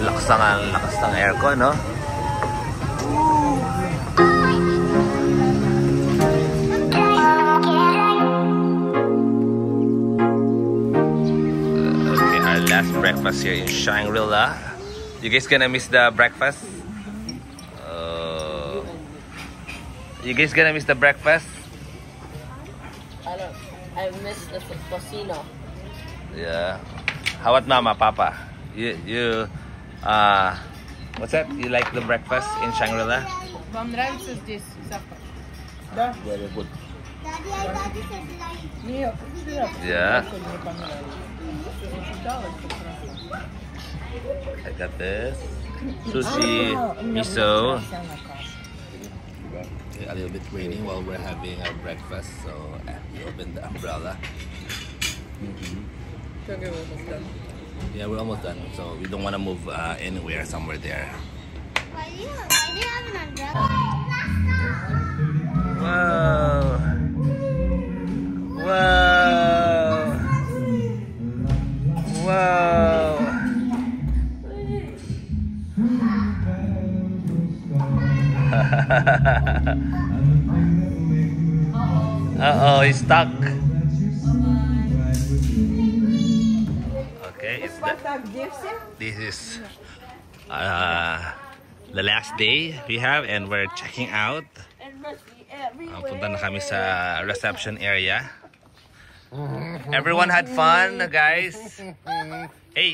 lakas ng aircon, no? Okay, our last breakfast here in Shangri-La. You guys gonna miss the breakfast? You guys gonna miss the breakfast? I miss the tocino. Yeah. How about Mama, Papa? You what's that? You like the breakfast in Shangri-La? Вам нравится здесь завтрак? Да. Very good. Daddy, I thought you said like. Нет, Yeah. мне понравилось. I got this. Sushi, miso. A little bit raining while we're having our breakfast, so we opened the umbrella. Yeah, we're almost done, so we don't want to move anywhere, somewhere there. Why do you have an umbrella? Wow! Wow! Wow! Uh-oh, he's stuck. Okay, this is the last day we have, and we're checking out. Punta na kami sa reception area. Everyone had fun, guys. Hey,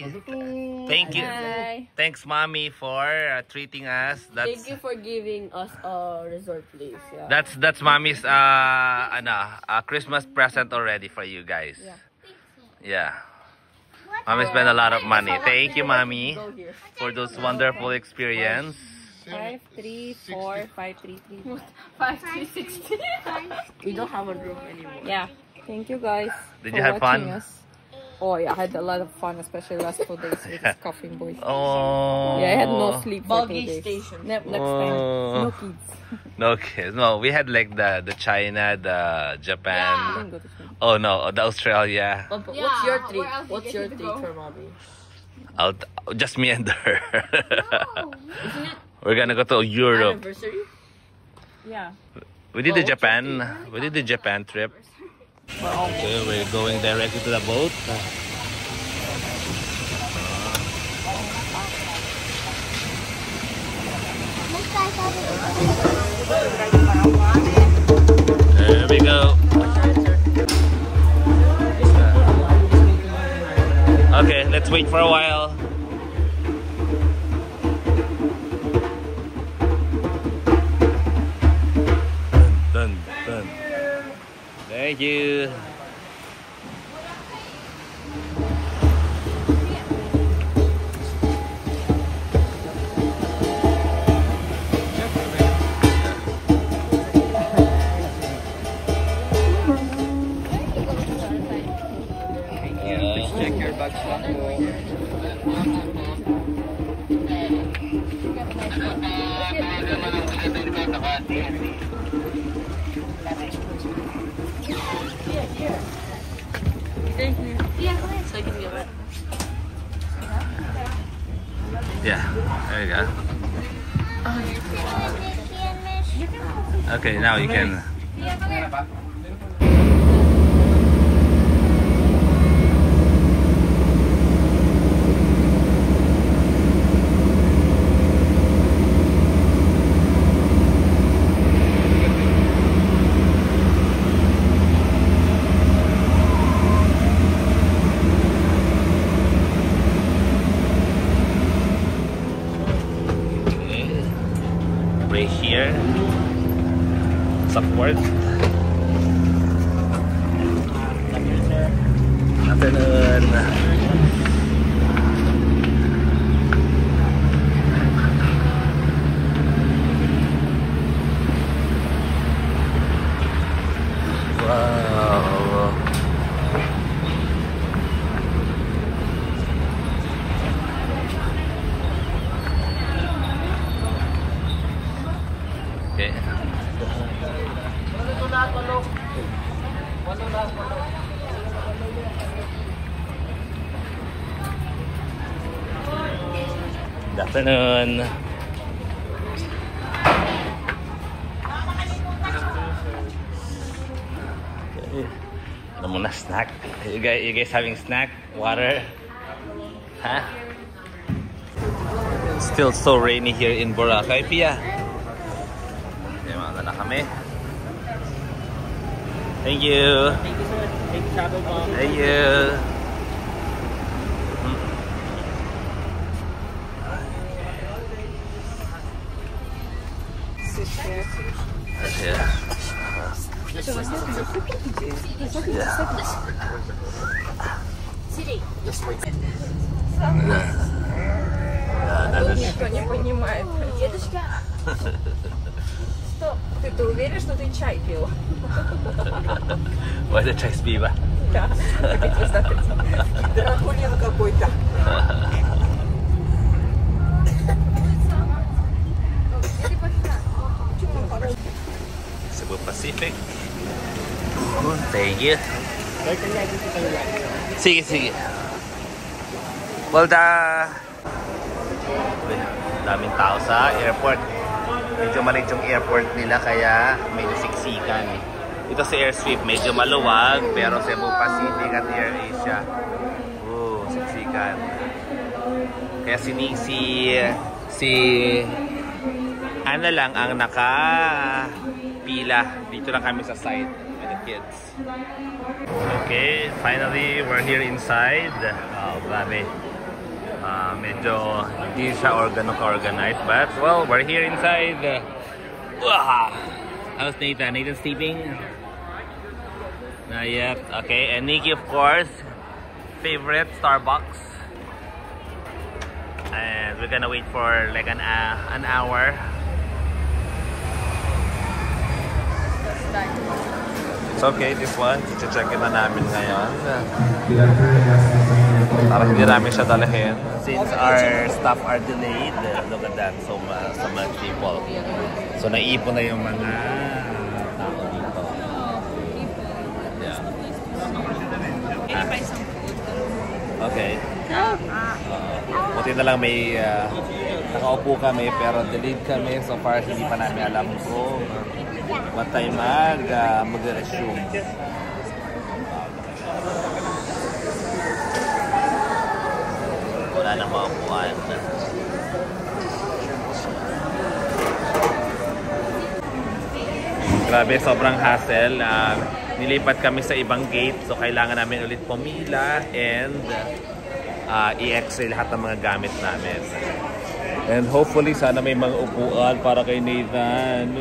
thank you. Hi. Thanks, Mommy, for treating us. Thank you for giving us a resort place. Yeah. That's Mommy's Christmas present already for you guys. Yeah. Mommy spent a lot of money. Thank you, Mommy, for those wonderful experience. 5, 3, 4, 5, 3, 3. 5, 3, 60. We don't have a room anymore. Yeah. Thank you guys. Did you have fun? Us. Oh yeah, I had a lot of fun, especially last 2 days with the Coffin Boys. Oh. Yeah, I had no sleep for 2 days. Station. Next time, no kids. No kids. No, we had like the China, the Japan. We didn't go to China. Oh no, the Australia. What's your treat? What's your treat for mommy? Just me and her. No. We're gonna go to Europe. Anniversary? Yeah. We did the Japan. We did the Japan trip. Okay, we're going directly to the boat. There we go. Okay, let's wait for a while. Dun, dun, dun. Thank you. Check your bags lang po. So I can get it. Yeah, there you go. Okay, now you can. Right here, support. Afternoon. Wow. Okay. Good afternoon. Okay. Ano muna, snack? You guys having snack? Water? Huh? Still so rainy here in Boracay, Pia. Okay, mga na kami. Thank you. Thank you, sir. Thank you, Shadow Bomb. Thank you. Никто не понимает. Дедушка. Что? Ты уверен, что ты чай пил? Why the chai спива? Да. Дракулин какой-то. Cebu Pacific. Thank you. Sige, sige. Well, daming tao sa airport. Medyo maliit yung airport nila kaya medyo siksikan. Ito sa Airstrip, medyo maluwag pero Cebu Pacific at AirAsia. Siksikan. Kaya si Ana lang ang nakapila. Dito lang kami sa side with the kids. Okay, finally we're here inside. Oh, grabe. Medyo hindi siya organized, but well, we're here inside. How's Nathan? Nathan sleeping? Not yet. Okay, and Nikki, of course, favorite Starbucks. And we're gonna wait for like an hour. It's okay, this one. I-check na namin ngayon. Para hindi namin siya dalahin. Since our staff are delayed, look at that, so much people. So naiipon na yung mga tao dito. Yeah. Okay. Buti na lang may nakaupo kami pero delayed kami. So far hindi pa namin alam kung what time mag-resume. Wala nang maupuan. Grabe, sobrang hassle. Nilipat kami sa ibang gate so kailangan namin ulit pumila and i-x-ray lahat ng mga gamit namin. And hopefully sana may mga upuan para kay Nathan.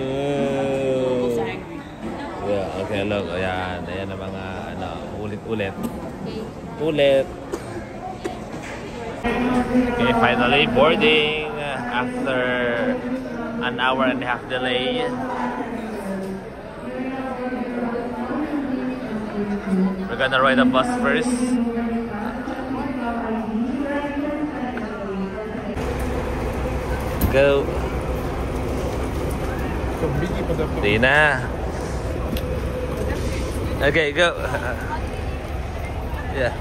Yeah, okay, look. Ayan, ayan ang mga ulit-ulit. Ulit. Okay, finally boarding after an hour and a half delay. We're gonna ride a bus first. Go. Di na. Okay, go. Yeah.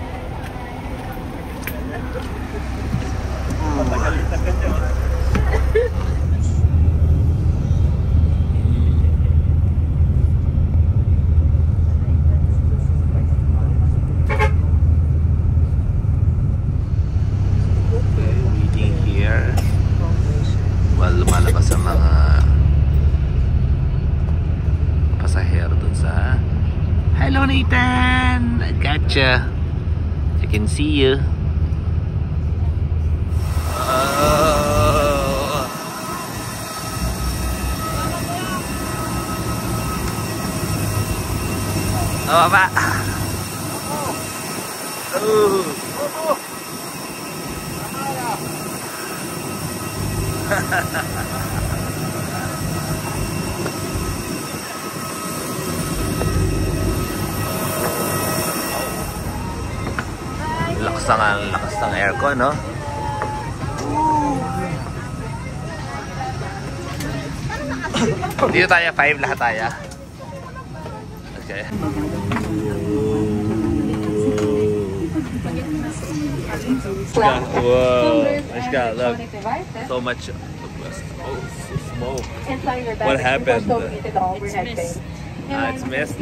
Waiting here. Well, lumalabas ang mga pasahero dun sa Hello Nathan! I gotcha! I can see you. Oh, Papa! Lakas ng aircon, no? Dito tayo, 5 lahat tayo. Okay. Whoa, look, so much smoke. What happened? It's missed.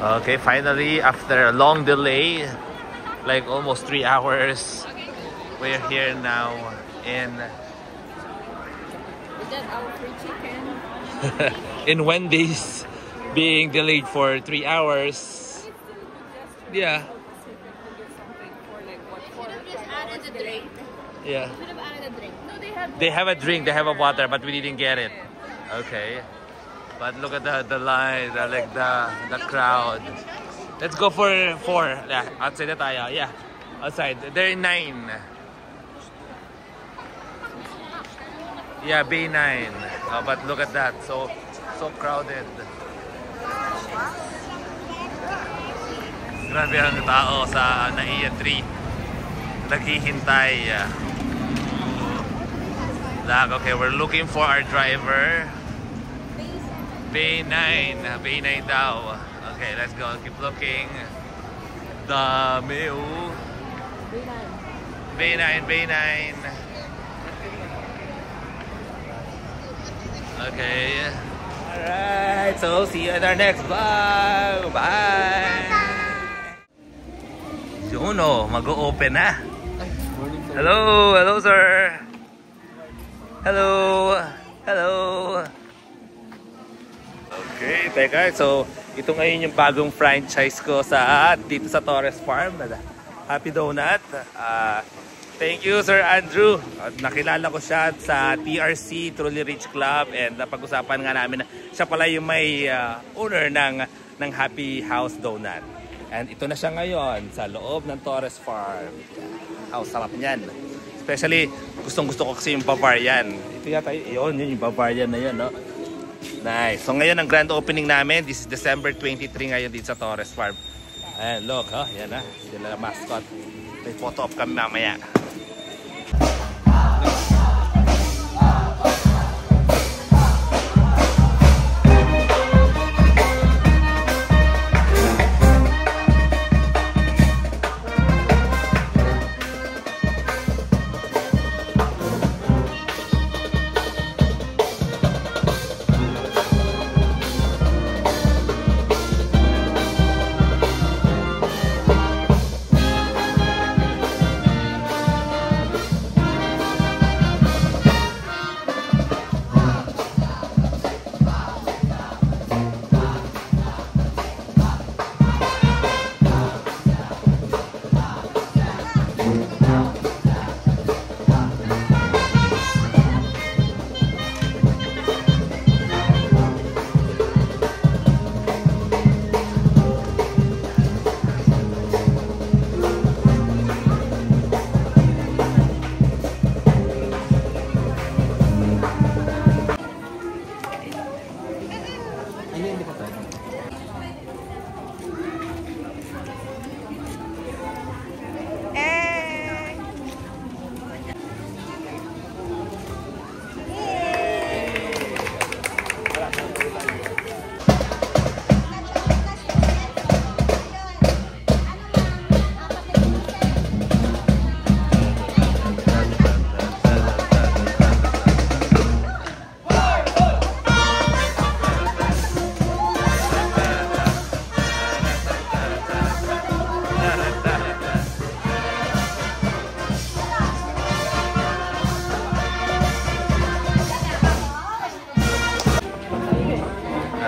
Okay, finally, after a long delay, like almost 3 hours, we're here now in in Wendy's, being delayed for 3 hours. Yeah. Yeah. They have a drink, they have a water, but we didn't get it. Okay. But look at the line, like the crowd. Let's go for 4. Yeah, outside na tayo. Yeah. Outside. They're 9. Yeah, B9. But look at that. So crowded. Grabe ang tao sa NAIA 3. Naghihintay. Okay, we're looking for our driver. B9 daw. Okay, let's go. Keep looking. Dami. B9. Okay. Alright, so see you in our next vlog. Bye! Juno, mag-o-open na. Hello, sir. Hello. Okay, teka. So, ito ngayon yung bagong franchise ko dito sa Torres Farm. Happy Donut. Thank you, Sir Andrew. Nakilala ko siya sa TRC, Truly Rich Club, and napag-usapan nga namin na siya pala yung may owner ng Happy House Donut. And ito na siya ngayon sa loob ng Torres Farm. Wow, sarap niyan. Especially, gustong-gusto ko kasi yung Bavarian. Ito yata yun yung Bavarian na yun, no? Nice. So ngayon ang grand opening namin, this is December 23 ngayon dito sa Torres Farm. Ayan, look, yan na. Sila mascot. May photo op kami mamaya.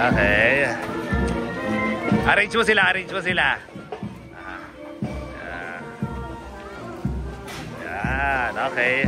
Okay. Arrange mo sila. Yan, okay.